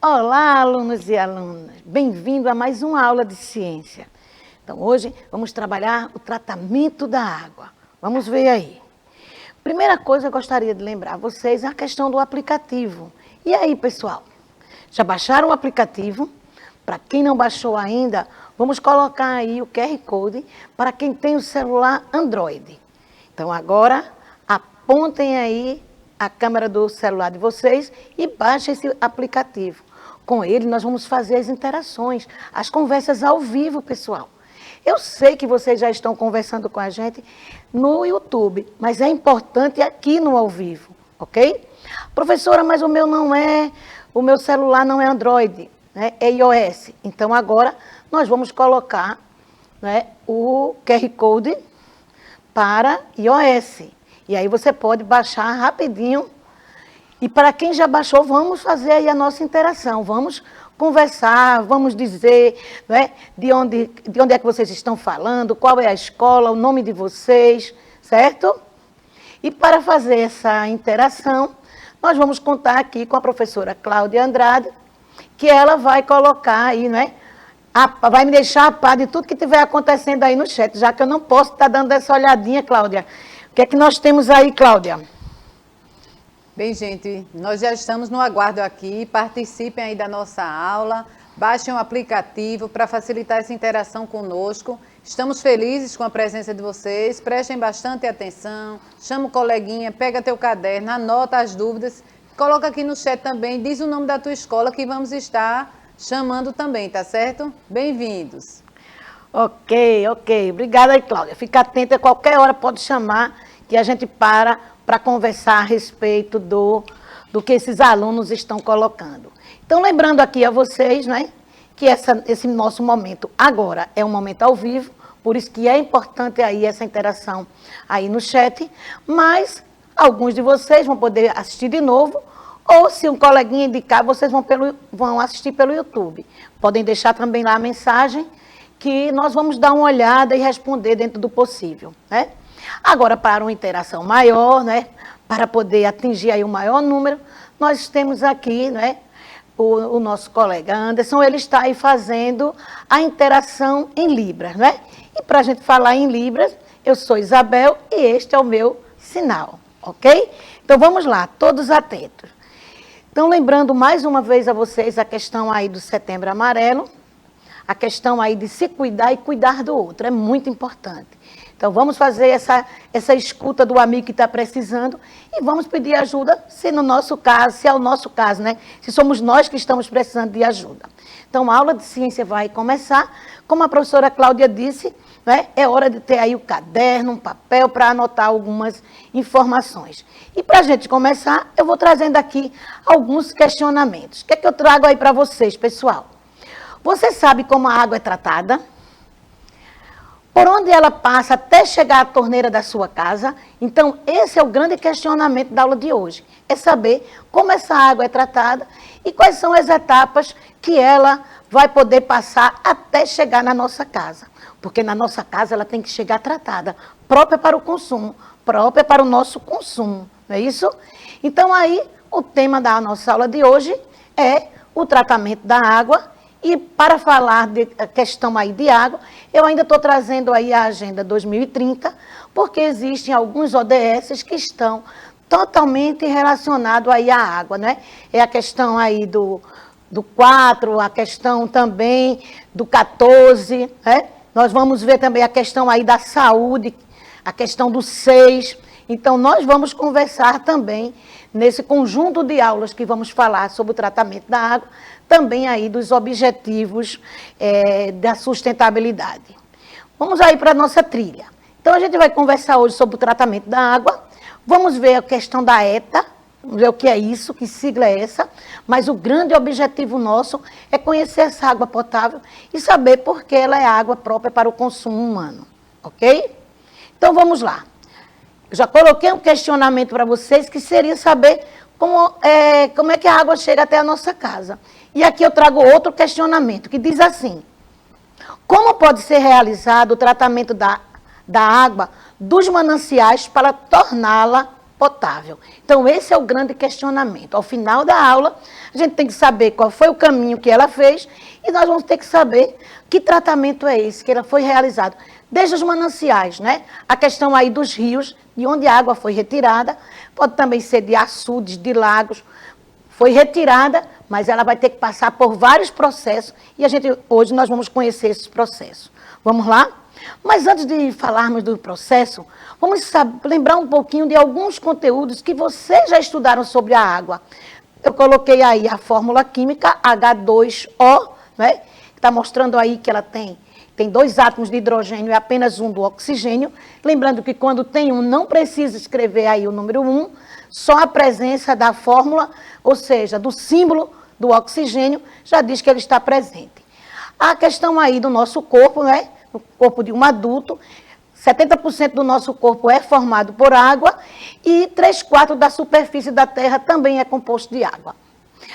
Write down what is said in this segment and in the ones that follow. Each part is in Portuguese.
Olá, alunos e alunas! Bem-vindo a mais uma aula de ciência. Então, hoje vamos trabalhar o tratamento da água. Vamos ver aí. Primeira coisa, eu gostaria de lembrar vocês a questão do aplicativo. E aí, pessoal? Já baixaram o aplicativo? Para quem não baixou ainda, vamos colocar aí o QR Code para quem tem o celular Android. Então, agora, apontem aí a câmera do celular de vocês e baixem esse aplicativo. Com ele, nós vamos fazer as interações, as conversas ao vivo, pessoal. Eu sei que vocês já estão conversando com a gente no YouTube, mas é importante aqui no ao vivo, ok? Professora, mas o meu celular não é Android, né? É iOS. Então, agora, nós vamos colocar, né, o QR Code para iOS. E aí você pode baixar rapidinho. E para quem já baixou, vamos fazer aí a nossa interação. Vamos conversar, vamos dizer, né, de onde é que vocês estão falando, qual é a escola, o nome de vocês, certo? E para fazer essa interação, nós vamos contar aqui com a professora Cláudia Andrade, que ela vai colocar aí, né, vai me deixar a par de tudo que estiver acontecendo aí no chat, já que eu não posso estar dando essa olhadinha, Cláudia. O que é que nós temos aí, Cláudia? Bem, gente, nós já estamos no aguardo aqui, participem aí da nossa aula, baixem o aplicativo para facilitar essa interação conosco. Estamos felizes com a presença de vocês, prestem bastante atenção, chama o coleguinha, pega teu caderno, anota as dúvidas, coloca aqui no chat também, diz o nome da tua escola que vamos estar chamando também, tá certo? Bem-vindos. Ok. Obrigada aí, Cláudia. Fica atenta, a qualquer hora pode chamar, que a gente para conversar a respeito do que esses alunos estão colocando. Então, lembrando aqui a vocês, né, que esse nosso momento agora é um momento ao vivo, por isso que é importante aí essa interação aí no chat, mas alguns de vocês vão poder assistir de novo, ou se um coleguinha indicar, vocês vão assistir pelo YouTube. Podem deixar também lá a mensagem, que nós vamos dar uma olhada e responder dentro do possível, né? Agora, para uma interação maior, né, para poder atingir aí o maior número, nós temos aqui, né, o nosso colega Anderson, ele está aí fazendo a interação em Libras, né? E para a gente falar em Libras, eu sou Isabel e este é o meu sinal, ok? Então, vamos lá, todos atentos. Então, lembrando mais uma vez a vocês a questão aí do Setembro Amarelo, a questão aí de se cuidar e cuidar do outro, é muito importante. Então, vamos fazer essa escuta do amigo que está precisando e vamos pedir ajuda, se é o nosso caso, né? Se somos nós que estamos precisando de ajuda. Então, a aula de ciência vai começar. Como a professora Cláudia disse, né? É hora de ter aí o caderno, um papel para anotar algumas informações. E para a gente começar, eu vou trazendo aqui alguns questionamentos. O que é que eu trago aí para vocês, pessoal? Você sabe como a água é tratada? Por onde ela passa até chegar à torneira da sua casa? Então, esse é o grande questionamento da aula de hoje. É saber como essa água é tratada e quais são as etapas que ela vai poder passar até chegar na nossa casa. Porque na nossa casa ela tem que chegar tratada, própria para o consumo, própria para o nosso consumo. Não é isso? Então, aí, o tema da nossa aula de hoje é o tratamento da água. E para falar de questão aí de água, eu ainda estou trazendo aí a Agenda 2030, porque existem alguns ODS que estão totalmente relacionados aí à água, né? É a questão aí do 4, a questão também do 14, né? Nós vamos ver também a questão aí da saúde, a questão do 6. Então, nós vamos conversar também nesse conjunto de aulas que vamos falar sobre o tratamento da água, também aí dos objetivos da sustentabilidade. Vamos aí para a nossa trilha. Então, a gente vai conversar hoje sobre o tratamento da água, vamos ver a questão da ETA, vamos ver o que é isso, que sigla é essa, mas o grande objetivo nosso é conhecer essa água potável e saber por que ela é água própria para o consumo humano, ok? Então, vamos lá. Eu já coloquei um questionamento para vocês, que seria saber como é que a água chega até a nossa casa. E aqui eu trago outro questionamento, que diz assim: como pode ser realizado o tratamento da água dos mananciais para torná-la potável. Então, esse é o grande questionamento. Ao final da aula, a gente tem que saber qual foi o caminho que ela fez e nós vamos ter que saber que tratamento é esse que ela foi realizado. Desde os mananciais, né? A questão aí dos rios, de onde a água foi retirada, pode também ser de açudes, de lagos, foi retirada, mas ela vai ter que passar por vários processos e hoje nós vamos conhecer esses processos. Vamos lá? Mas antes de falarmos do processo, vamos lembrar um pouquinho de alguns conteúdos que vocês já estudaram sobre a água. Eu coloquei aí a fórmula química H2O, né? Está mostrando aí que ela tem 2 átomos de hidrogênio e apenas um do oxigênio. Lembrando que quando tem um, não precisa escrever aí o número 1, só a presença da fórmula, ou seja, do símbolo do oxigênio, já diz que ele está presente. A questão aí do nosso corpo, né? O corpo de um adulto, 70% do nosso corpo é formado por água e 3/4 da superfície da Terra também é composto de água.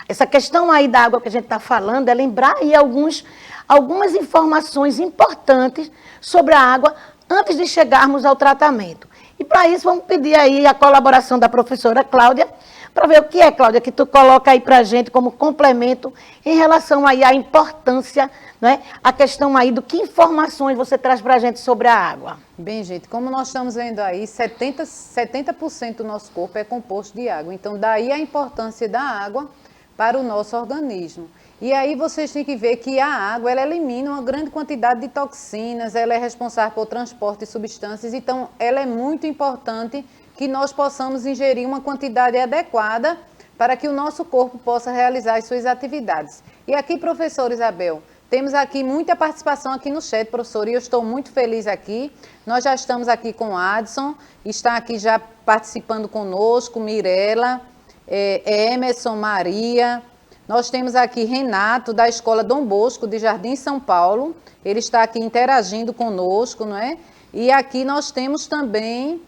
Essa questão aí da água que a gente está falando é lembrar aí algumas informações importantes sobre a água antes de chegarmos ao tratamento. E para isso vamos pedir aí a colaboração da professora Cláudia, para ver o que é, Cláudia, que tu coloca aí para a gente como complemento em relação aí à importância, né, a questão aí do que informações você traz para a gente sobre a água. Bem, gente, como nós estamos vendo aí, 70% do nosso corpo é composto de água. Então, daí a importância da água para o nosso organismo. E aí vocês têm que ver que a água, ela elimina uma grande quantidade de toxinas, ela é responsável pelo transporte de substâncias, então ela é muito importante que nós possamos ingerir uma quantidade adequada para que o nosso corpo possa realizar as suas atividades. E aqui, professora Isabel, temos aqui muita participação aqui no chat, professora, e eu estou muito feliz aqui. Nós já estamos aqui com o Adson, está aqui já participando conosco, Mirela, Emerson, Maria. Nós temos aqui Renato, da Escola Dom Bosco, de Jardim São Paulo. Ele está aqui interagindo conosco, não é? E aqui nós temos também...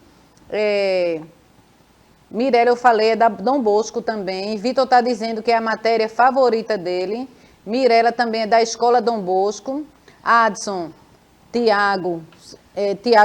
Mirela, eu falei, é da Dom Bosco também. Vitor está dizendo que é a matéria favorita dele. Mirela também é da Escola Dom Bosco. Adson, Tiago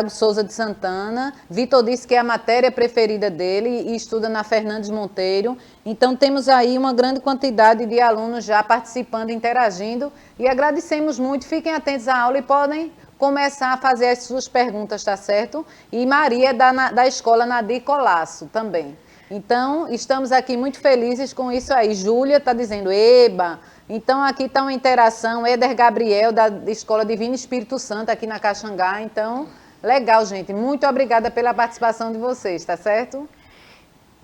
Souza de Santana. Vitor disse que é a matéria preferida dele e estuda na Fernandes Monteiro. Então, temos aí uma grande quantidade de alunos já participando, interagindo. E agradecemos muito. Fiquem atentos à aula e podem começar a fazer as suas perguntas, tá certo? E Maria da Escola Nadir Colasso também. Então, estamos aqui muito felizes com isso aí. Júlia está dizendo, eba. Então, aqui está uma interação. Éder Gabriel, da Escola Divino Espírito Santo, aqui na Caxangá. Então, legal, gente. Muito obrigada pela participação de vocês, tá certo?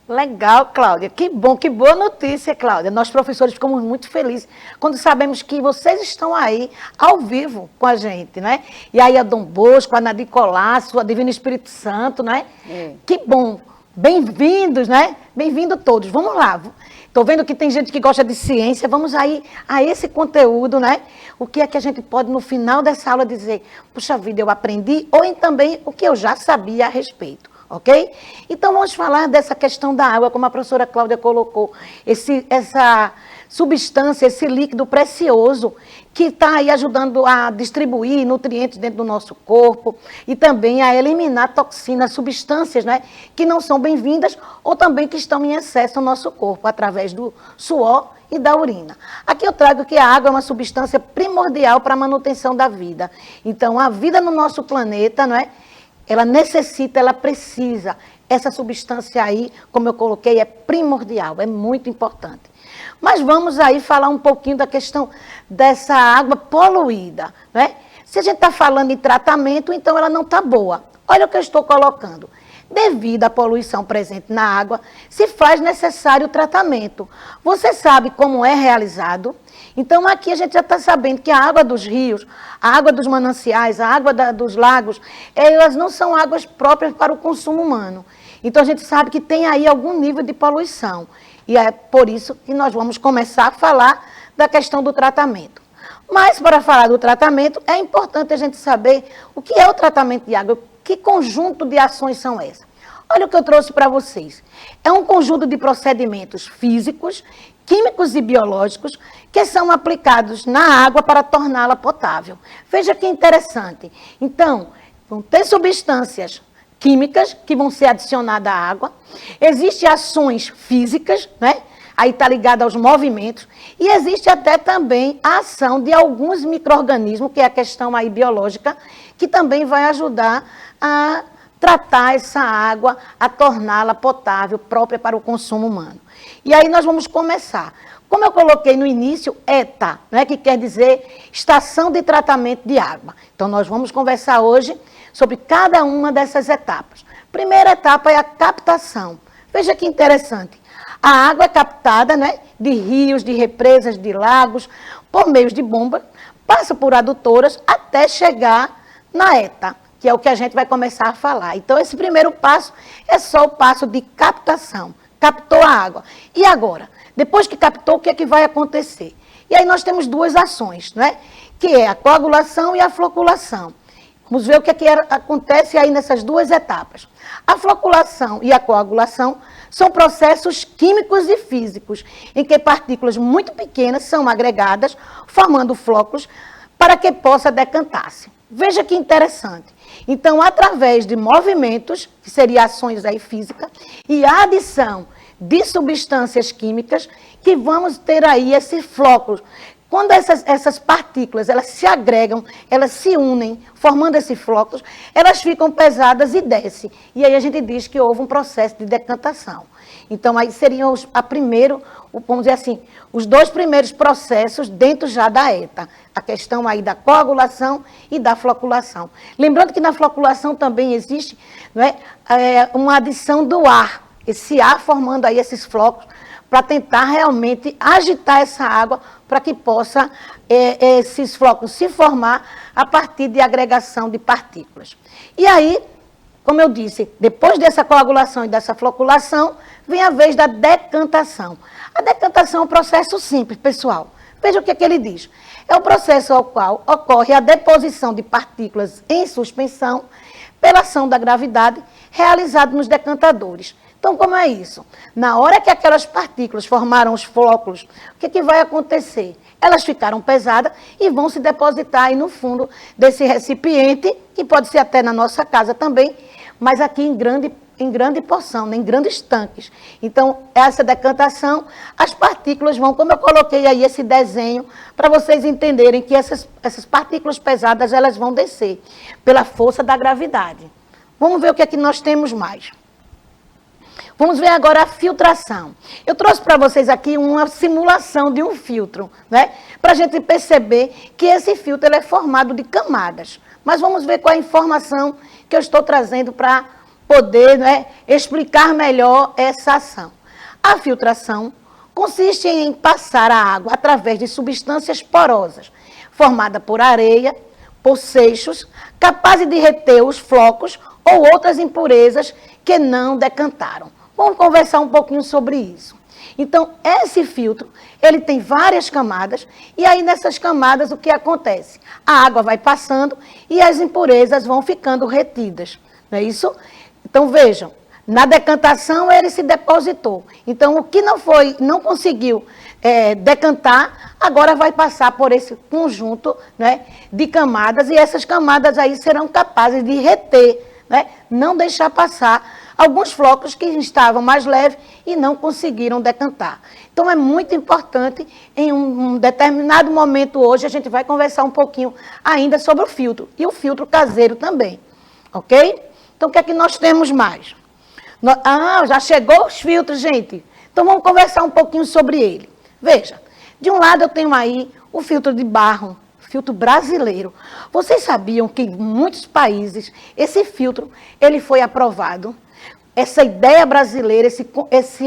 Legal, Cláudia. Que bom, que boa notícia, Cláudia. Nós, professores, ficamos muito felizes quando sabemos que vocês estão aí, ao vivo, com a gente, né? E aí a Dom Bosco, a Nadir Colasso, a Divino Espírito Santo, né? Que bom. Bem-vindos, né? Bem-vindos todos. Vamos lá. Estou vendo que tem gente que gosta de ciência. Vamos aí a esse conteúdo, né? O que é que a gente pode, no final dessa aula, dizer? Puxa vida, eu aprendi, ou também o que eu já sabia a respeito. Ok? Então, vamos falar dessa questão da água, como a professora Cláudia colocou, essa substância, esse líquido precioso que está aí ajudando a distribuir nutrientes dentro do nosso corpo e também a eliminar toxinas, substâncias, né, que não são bem-vindas ou também que estão em excesso no nosso corpo, através do suor e da urina. Aqui eu trago que a água é uma substância primordial para a manutenção da vida. Então, a vida no nosso planeta, não é? Ela necessita, ela precisa. Essa substância aí, como eu coloquei, é primordial, é muito importante. Mas vamos aí falar um pouquinho da questão dessa água poluída, né? Se a gente está falando em tratamento, então ela não está boa. Olha o que eu estou colocando. Devido à poluição presente na água, se faz necessário o tratamento. Você sabe como é realizado? Então, aqui a gente já está sabendo que a água dos rios, a água dos mananciais, a água dos lagos, elas não são águas próprias para o consumo humano. Então, a gente sabe que tem aí algum nível de poluição. E é por isso que nós vamos começar a falar da questão do tratamento. Mas, para falar do tratamento, é importante a gente saber o que é o tratamento de água, que conjunto de ações são essas. Olha o que eu trouxe para vocês. É um conjunto de procedimentos físicos, químicos e biológicos que são aplicados na água para torná-la potável. Veja que interessante. Então, vão ter substâncias químicas que vão ser adicionadas à água, existem ações físicas, né? Aí está ligado aos movimentos, e existe até também a ação de alguns micro-organismos, que é a questão aí biológica, que também vai ajudar a tratar essa água, a torná-la potável, própria para o consumo humano. E aí nós vamos começar. Como eu coloquei no início, ETA, né, que quer dizer Estação de Tratamento de Água. Então nós vamos conversar hoje sobre cada uma dessas etapas. Primeira etapa é a captação. Veja que interessante. A água é captada, né, de rios, de represas, de lagos, por meio de bombas, passa por adutoras até chegar na ETA, que é o que a gente vai começar a falar. Então, esse primeiro passo é só o passo de captação. Captou a água. E agora? Depois que captou, o que é que vai acontecer? E aí nós temos duas ações, né, que é a coagulação e a floculação. Vamos ver o que é que acontece aí nessas duas etapas. A floculação e a coagulação são processos químicos e físicos, em que partículas muito pequenas são agregadas, formando flocos, para que possa decantar-se. Veja que interessante. Então, através de movimentos, que seriam ações aí físicas, e a adição de substâncias químicas, que vamos ter aí esses flocos. Quando essas partículas, elas se agregam, elas se unem, formando esses flocos, elas ficam pesadas e descem. E aí a gente diz que houve um processo de decantação. Então, aí seriam vamos dizer assim, os dois primeiros processos dentro já da ETA. A questão aí da coagulação e da floculação. Lembrando que na floculação também existe, não é, uma adição do ar. Esse ar formando aí esses flocos, para tentar realmente agitar essa água para que possa esses flocos se formar a partir de agregação de partículas. E aí, como eu disse, depois dessa coagulação e dessa floculação, vem a vez da decantação. A decantação é um processo simples, pessoal. Veja o que é que ele diz. É o processo ao qual ocorre a deposição de partículas em suspensão pela ação da gravidade realizada nos decantadores. Então, como é isso? Na hora que aquelas partículas formaram os flóculos, o que é que vai acontecer? Elas ficaram pesadas e vão se depositar aí no fundo desse recipiente, que pode ser até na nossa casa também, mas aqui em grande porção, né, em grandes tanques. Então, essa decantação, as partículas vão, como eu coloquei aí esse desenho, para vocês entenderem que essas partículas pesadas, elas vão descer pela força da gravidade. Vamos ver o que é que nós temos mais. Vamos ver agora a filtração. Eu trouxe para vocês aqui uma simulação de um filtro, né? Para a gente perceber que esse filtro ele é formado de camadas. Mas vamos ver qual é a informação que eu estou trazendo para poder, né, explicar melhor essa ação. A filtração consiste em passar a água através de substâncias porosas, formada por areia, por seixos, capazes de reter os flocos ou outras impurezas que não decantaram. Vamos conversar um pouquinho sobre isso. Então, esse filtro, ele tem várias camadas, e aí nessas camadas o que acontece? A água vai passando e as impurezas vão ficando retidas, não é isso? Então, vejam, na decantação ele se depositou. Então, o que não conseguiu decantar, agora vai passar por esse conjunto, né, de camadas, e essas camadas aí serão capazes de reter, né, não deixar passar alguns flocos que estavam mais leves e não conseguiram decantar. Então, é muito importante, em um determinado momento hoje, a gente vai conversar um pouquinho ainda sobre o filtro, e o filtro caseiro também, ok? Então, o que é que nós temos mais? Já chegou os filtros, gente. Então, vamos conversar um pouquinho sobre ele. Veja, de um lado eu tenho aí o filtro de barro, filtro brasileiro. Vocês sabiam que em muitos países esse filtro ele foi aprovado? Essa ideia brasileira,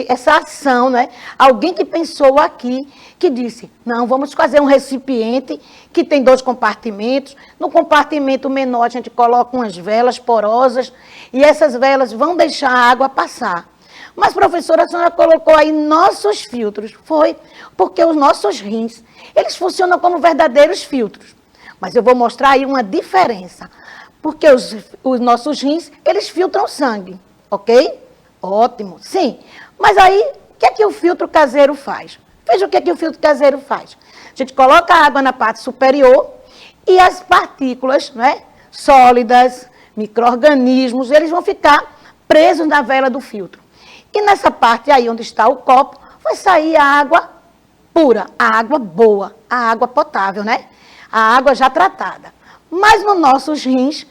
essa ação, né? Alguém que pensou aqui, que disse, não, vamos fazer um recipiente que tem 2 compartimentos. No compartimento menor a gente coloca umas velas porosas e essas velas vão deixar a água passar. Mas, professora, a senhora colocou aí nossos filtros. Foi porque os nossos rins, eles funcionam como verdadeiros filtros. Mas eu vou mostrar aí uma diferença. Porque os nossos rins, eles filtram sangue. Ok? Ótimo, sim. Mas aí, o que é que o filtro caseiro faz? Veja o que é que o filtro caseiro faz. A gente coloca a água na parte superior e as partículas, né, sólidas, micro-organismos, eles vão ficar presos na vela do filtro. E nessa parte aí onde está o copo, vai sair a água pura, a água boa, a água potável, né? A água já tratada. Mas nos nossos rins,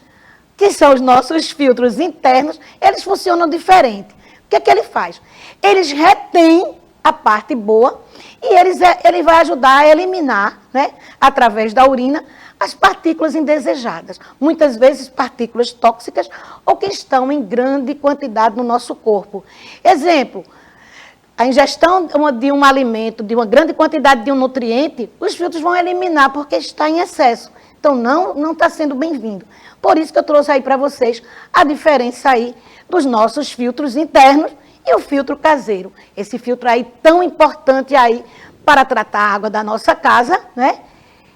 que são os nossos filtros internos, eles funcionam diferente. O que é que ele faz? Eles retêm a parte boa e ele vai ajudar a eliminar, né, através da urina, as partículas indesejadas. Muitas vezes partículas tóxicas ou que estão em grande quantidade no nosso corpo. Exemplo, a ingestão de um alimento, de uma grande quantidade de um nutriente, os filtros vão eliminar porque está em excesso. Então, não está sendo bem-vindo. Por isso que eu trouxe aí para vocês a diferença aí dos nossos filtros internos e o filtro caseiro. Esse filtro aí tão importante aí para tratar a água da nossa casa, né?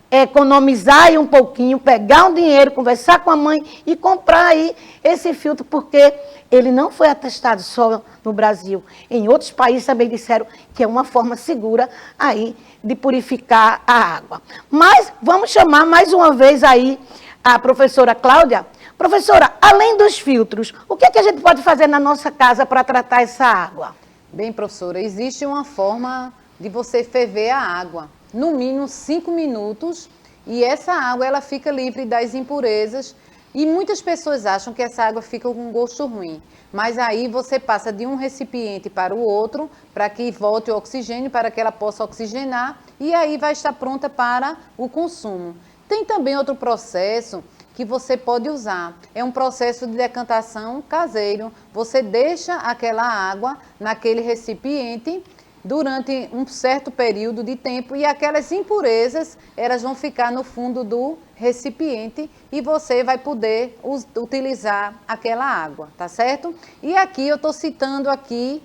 Economizar aí um pouquinho, pegar um dinheiro, conversar com a mãe e comprar aí esse filtro, porque ele não foi atestado só no Brasil. Em outros países também disseram que é uma forma segura aí de purificar a água. Mas vamos chamar mais uma vez aí a professora Cláudia. Professora, além dos filtros, o que é que a gente pode fazer na nossa casa para tratar essa água? Bem, professora, existe uma forma de você ferver a água, no mínimo 5 minutos, e essa água ela fica livre das impurezas. E muitas pessoas acham que essa água fica com um gosto ruim, mas aí você passa de um recipiente para o outro, para que volte o oxigênio, para que ela possa oxigenar, e aí vai estar pronta para o consumo. Tem também outro processo que você pode usar, é um processo de decantação caseiro. Você deixa aquela água naquele recipiente durante um certo período de tempo e aquelas impurezas, elas vão ficar no fundo do recipiente e você vai poder utilizar aquela água, tá certo? E aqui eu estou citando aqui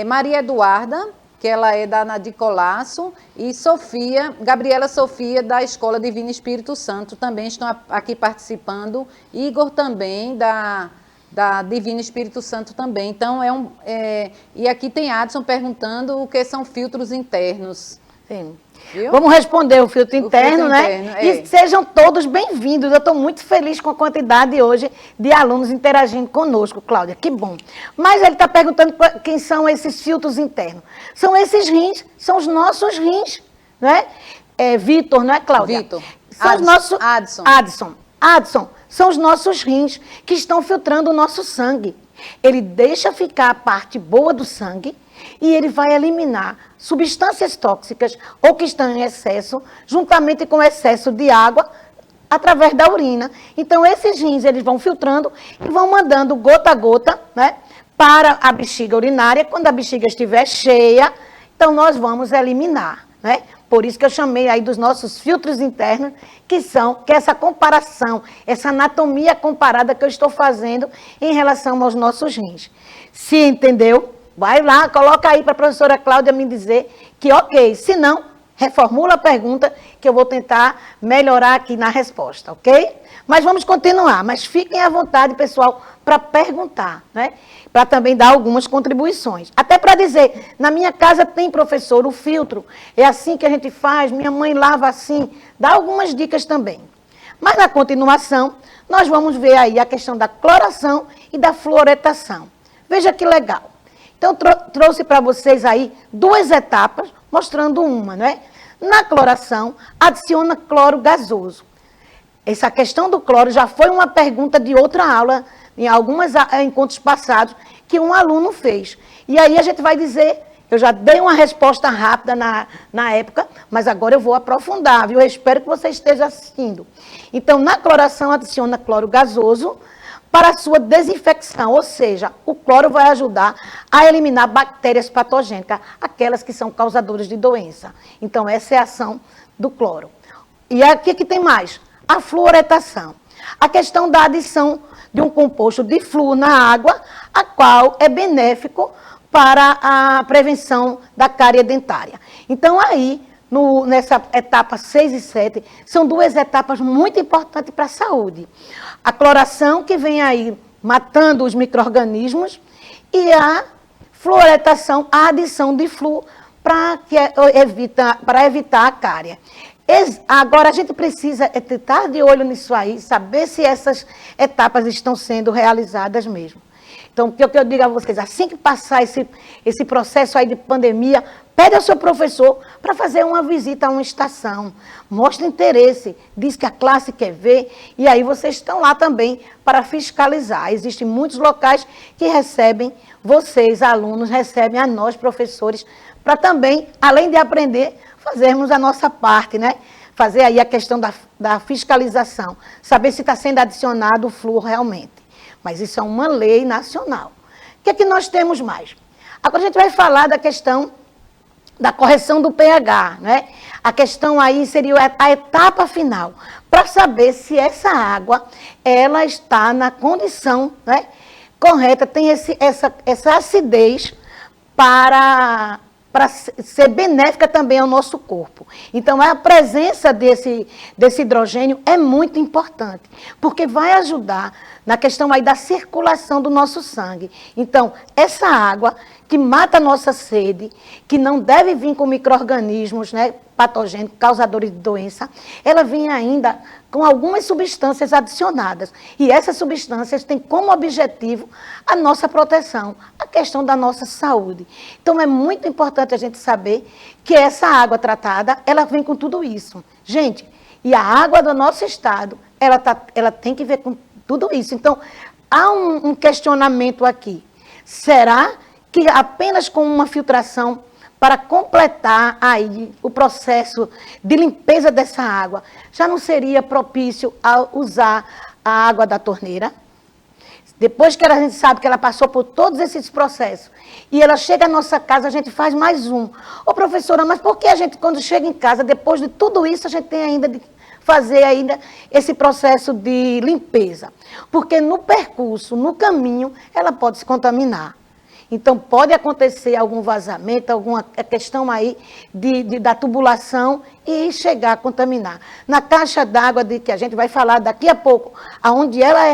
Maria Eduarda, que ela é da Nadicolasso, e Gabriela Sofia, da Escola Divino Espírito Santo, também estão aqui participando. Igor também, da Divino Espírito Santo também. Então, e aqui tem Adson perguntando o que são filtros internos. Sim. Viu? Vamos responder o filtro interno, né? Interno, E sejam todos bem-vindos. Eu estou muito feliz com a quantidade hoje de alunos interagindo conosco, Cláudia. Que bom. Mas ele está perguntando quem são esses filtros internos. São esses rins, são os nossos rins, né? Vitor, não é, Cláudia? Vitor. São os nossos... Adson. Adson, são os nossos rins que estão filtrando o nosso sangue. Ele deixa ficar a parte boa do sangue e ele vai eliminar substâncias tóxicas ou que estão em excesso, juntamente com o excesso de água, através da urina. Então, esses rins, eles vão filtrando e vão mandando gota a gota, né, para a bexiga urinária. Quando a bexiga estiver cheia, então nós vamos eliminar, né? Por isso que eu chamei aí dos nossos filtros internos, que é essa comparação, essa anatomia comparada que eu estou fazendo em relação aos nossos rins. Se entendeu? Vai lá, coloca aí para a professora Cláudia me dizer que ok. Se não, reformula a pergunta que eu vou tentar melhorar aqui na resposta, ok? Mas vamos continuar. Mas fiquem à vontade, pessoal, para perguntar, né? Para também dar algumas contribuições. Até para dizer, na minha casa tem, professor, o filtro. É assim que a gente faz, minha mãe lava assim. Dá algumas dicas também. Mas na continuação, nós vamos ver aí a questão da cloração e da fluoretação. Veja que legal. Então, trouxe para vocês aí 2 etapas, mostrando uma, né? Na cloração, adiciona cloro gasoso. Essa questão do cloro já foi uma pergunta de outra aula, em alguns encontros passados, que um aluno fez. E aí a gente vai dizer, eu já dei uma resposta rápida na época, mas agora eu vou aprofundar, viu? Eu espero que você esteja assistindo. Então, na cloração, adiciona cloro gasoso, para a sua desinfecção, ou seja, o cloro vai ajudar a eliminar bactérias patogênicas, aquelas que são causadoras de doença. Então, essa é a ação do cloro. E aqui que tem mais, a fluoretação. A questão da adição de um composto de flúor na água, a qual é benéfico para a prevenção da cárie dentária. Então, aí, nessa etapa 6 e 7, são 2 etapas muito importantes para a saúde. A cloração, que vem aí matando os micro-organismos, e a fluoretação, a adição de flúor para evitar a cárie. Agora, a gente precisa estar de olho nisso aí, saber se essas etapas estão sendo realizadas mesmo. Então, o que eu digo a vocês, assim que passar esse processo aí de pandemia, pede ao seu professor para fazer uma visita a uma estação. Mostre interesse, diz que a classe quer ver, e aí vocês estão lá também para fiscalizar. Existem muitos locais que recebem vocês, alunos, recebem a nós, professores, para também, além de aprender, fazermos a nossa parte, né? Fazer aí a questão da fiscalização, saber se está sendo adicionado o flúor realmente. Mas isso é uma lei nacional. O que é que nós temos mais? Agora a gente vai falar da questão da correção do pH, né? A questão aí seria a etapa final, para saber se essa água, ela está na condição, né, correta, tem essa acidez para ser benéfica também ao nosso corpo. Então, a presença desse hidrogênio é muito importante, porque vai ajudar na questão aí da circulação do nosso sangue. Então, essa água que mata a nossa sede, que não deve vir com micro-organismos, né, patogênicos, causadores de doença, ela vem ainda com algumas substâncias adicionadas. E essas substâncias têm como objetivo a nossa proteção, a questão da nossa saúde. Então, é muito importante a gente saber que essa água tratada, ela vem com tudo isso. Gente, e a água do nosso estado, ela tem que ver com tudo isso. Então, há um questionamento aqui. Será que apenas com uma filtração para completar aí o processo de limpeza dessa água, já não seria propício a usar a água da torneira? Depois que a gente sabe que ela passou por todos esses processos e ela chega à nossa casa, a gente faz mais um. Ô professora, mas por que a gente, quando chega em casa, depois de tudo isso, a gente tem ainda de fazer ainda esse processo de limpeza? Porque no percurso, no caminho, ela pode se contaminar. Então, pode acontecer algum vazamento, alguma questão aí da tubulação e chegar a contaminar. Na caixa d'água, que a gente vai falar daqui a pouco, onde ela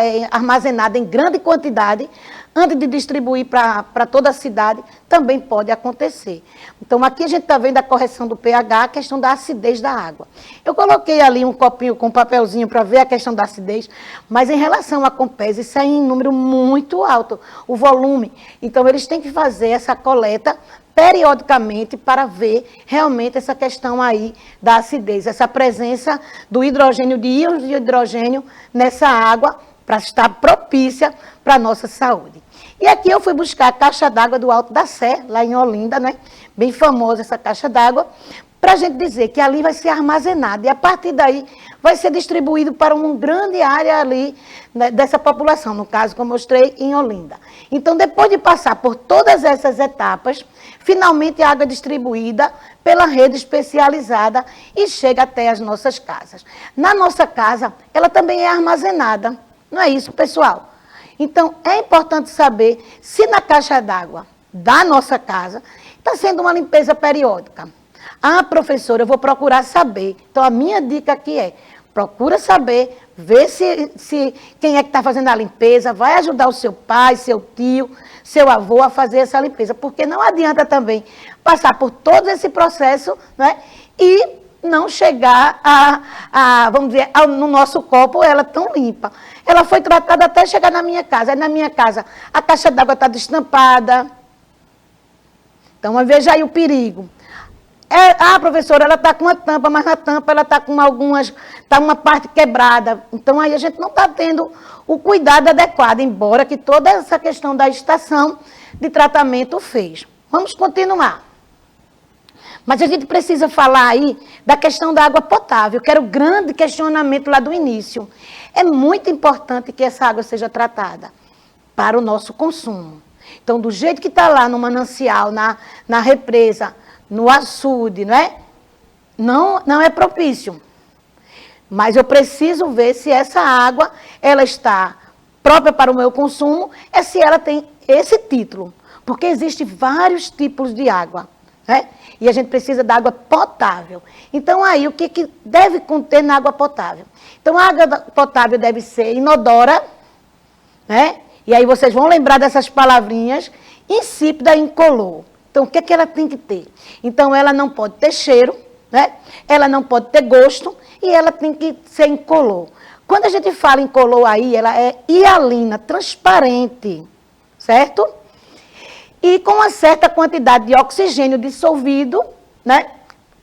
é armazenada em grande quantidade, antes de distribuir para toda a cidade, também pode acontecer. Então, aqui a gente está vendo a correção do pH, a questão da acidez da água. Eu coloquei ali um copinho com um papelzinho para ver a questão da acidez, mas em relação à Compesa, isso é em número muito alto, o volume. Então, eles têm que fazer essa coleta periodicamente para ver realmente essa questão aí da acidez, essa presença do hidrogênio, de íons de hidrogênio nessa água, para estar propícia para a nossa saúde. E aqui eu fui buscar a caixa d'água do Alto da Sé, lá em Olinda, né? Bem famosa essa caixa d'água, para a gente dizer que ali vai ser armazenado e a partir daí vai ser distribuído para uma grande área ali, né, dessa população, no caso que eu mostrei em Olinda. Então, depois de passar por todas essas etapas, finalmente a água é distribuída pela rede especializada e chega até as nossas casas. Na nossa casa, ela também é armazenada. Não é isso, pessoal? Então, é importante saber se na caixa d'água da nossa casa está sendo uma limpeza periódica. Ah, professora, eu vou procurar saber. Então, a minha dica aqui é, procura saber, ver se quem é que está fazendo a limpeza, vai ajudar o seu pai, seu tio, seu avô a fazer essa limpeza. Porque não adianta também passar por todo esse processo, né, e não chegar vamos dizer, no nosso copo, ela tão limpa. Ela foi tratada até chegar na minha casa. Aí na minha casa, a caixa d'água está destampada. Então, veja aí o perigo. Professora, ela está com uma tampa, mas na tampa ela está com está uma parte quebrada. Então, aí a gente não está tendo o cuidado adequado, embora que toda essa questão da estação de tratamento fez. Vamos continuar. Mas a gente precisa falar aí da questão da água potável, que era o grande questionamento lá do início. É muito importante que essa água seja tratada para o nosso consumo. Então, do jeito que está lá no manancial, na represa, no açude, não é propício. Mas eu preciso ver se essa água ela está própria para o meu consumo, se ela tem esse título. Porque existem vários tipos de água, né? E a gente precisa da água potável. Então, aí, o que deve conter na água potável? Então, a água potável deve ser inodora, né? E aí vocês vão lembrar dessas palavrinhas, insípida e incolor. Então, o que ela tem que ter? Então, ela não pode ter cheiro, né? Ela não pode ter gosto e ela tem que ser incolor. Quando a gente fala incolor aí, ela é hialina, transparente, certo? E com uma certa quantidade de oxigênio dissolvido, né?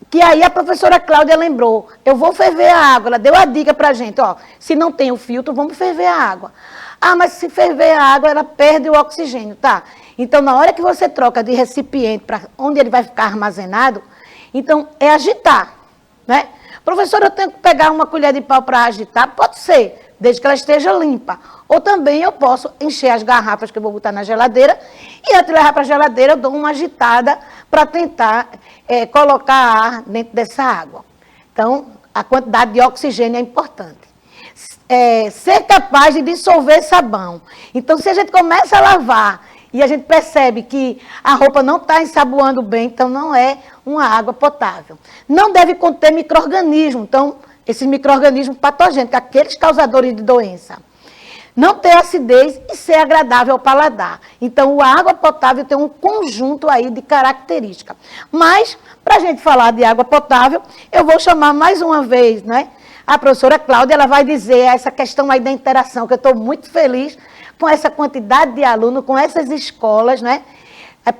Que aí a professora Cláudia lembrou, eu vou ferver a água, ela deu a dica pra gente, ó, se não tem o filtro, vamos ferver a água. Ah, mas se ferver a água, ela perde o oxigênio, tá? Então, na hora que você troca de recipiente para onde ele vai ficar armazenado, então, é agitar, né? Professora, eu tenho que pegar uma colher de pau para agitar? Pode ser, desde que ela esteja limpa. Ou também eu posso encher as garrafas que eu vou botar na geladeira e antes de levar para a geladeira eu dou uma agitada para tentar colocar ar dentro dessa água. Então, a quantidade de oxigênio é importante. Ser capaz de dissolver sabão. Então, se a gente começa a lavar e a gente percebe que a roupa não está ensaboando bem, então não é uma água potável. Não deve conter micro-organismos, então, esses micro-organismos patogênicos, aqueles causadores de doença. Não ter acidez e ser agradável ao paladar. Então, a água potável tem um conjunto aí de características. Mas, para a gente falar de água potável, eu vou chamar mais uma vez, né? A professora Cláudia, ela vai dizer essa questão aí da interação, que eu estou muito feliz com essa quantidade de alunos, com essas escolas, né?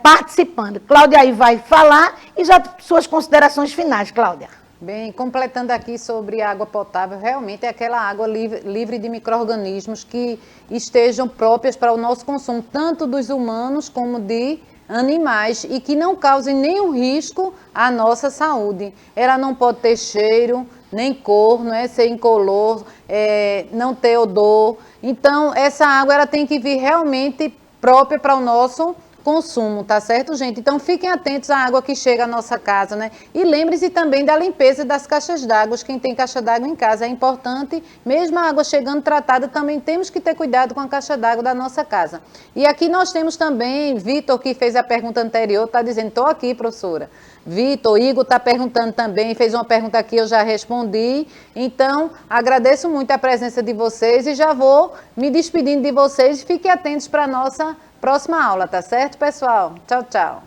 Participando. Cláudia aí vai falar e já suas considerações finais, Cláudia. Bem, completando aqui sobre água potável, realmente é aquela água livre de micro-organismos que estejam próprias para o nosso consumo, tanto dos humanos como de animais, e que não causem nenhum risco à nossa saúde. Ela não pode ter cheiro, nem cor, não é? Ser incolor, não ter odor. Então, essa água ela tem que vir realmente própria para o nosso consumo, tá certo, gente? Então, fiquem atentos à água que chega à nossa casa, né? E lembre-se também da limpeza das caixas d'água. Quem tem caixa d'água em casa é importante, mesmo a água chegando tratada, também temos que ter cuidado com a caixa d'água da nossa casa. E aqui nós temos também, Vitor, que fez a pergunta anterior, está dizendo, estou aqui, professora. Vitor, Igor está perguntando também, fez uma pergunta aqui, eu já respondi. Então, agradeço muito a presença de vocês e já vou me despedindo de vocês. Fiquem atentos para a nossa próxima aula, tá certo, pessoal? Tchau, tchau.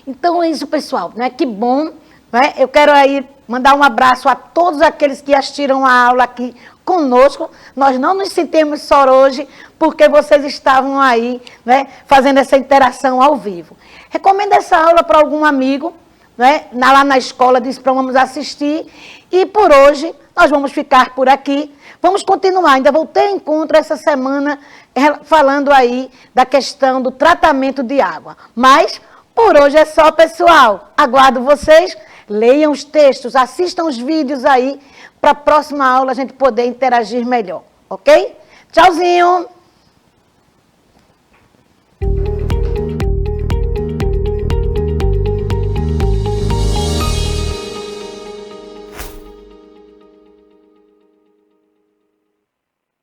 Então é isso, pessoal, né? Que bom, né? Eu quero aí mandar um abraço a todos aqueles que assistiram a aula aqui conosco. Nós não nos sentimos só hoje, porque vocês estavam aí, né? Fazendo essa interação ao vivo. Recomenda essa aula para algum amigo, né? Lá na escola, diz para vamos assistir. E por hoje, nós vamos ficar por aqui. Vamos continuar, ainda vou ter encontro essa semana falando aí da questão do tratamento de água. Mas, por hoje é só, pessoal. Aguardo vocês, leiam os textos, assistam os vídeos aí, para a próxima aula a gente poder interagir melhor, ok? Tchauzinho!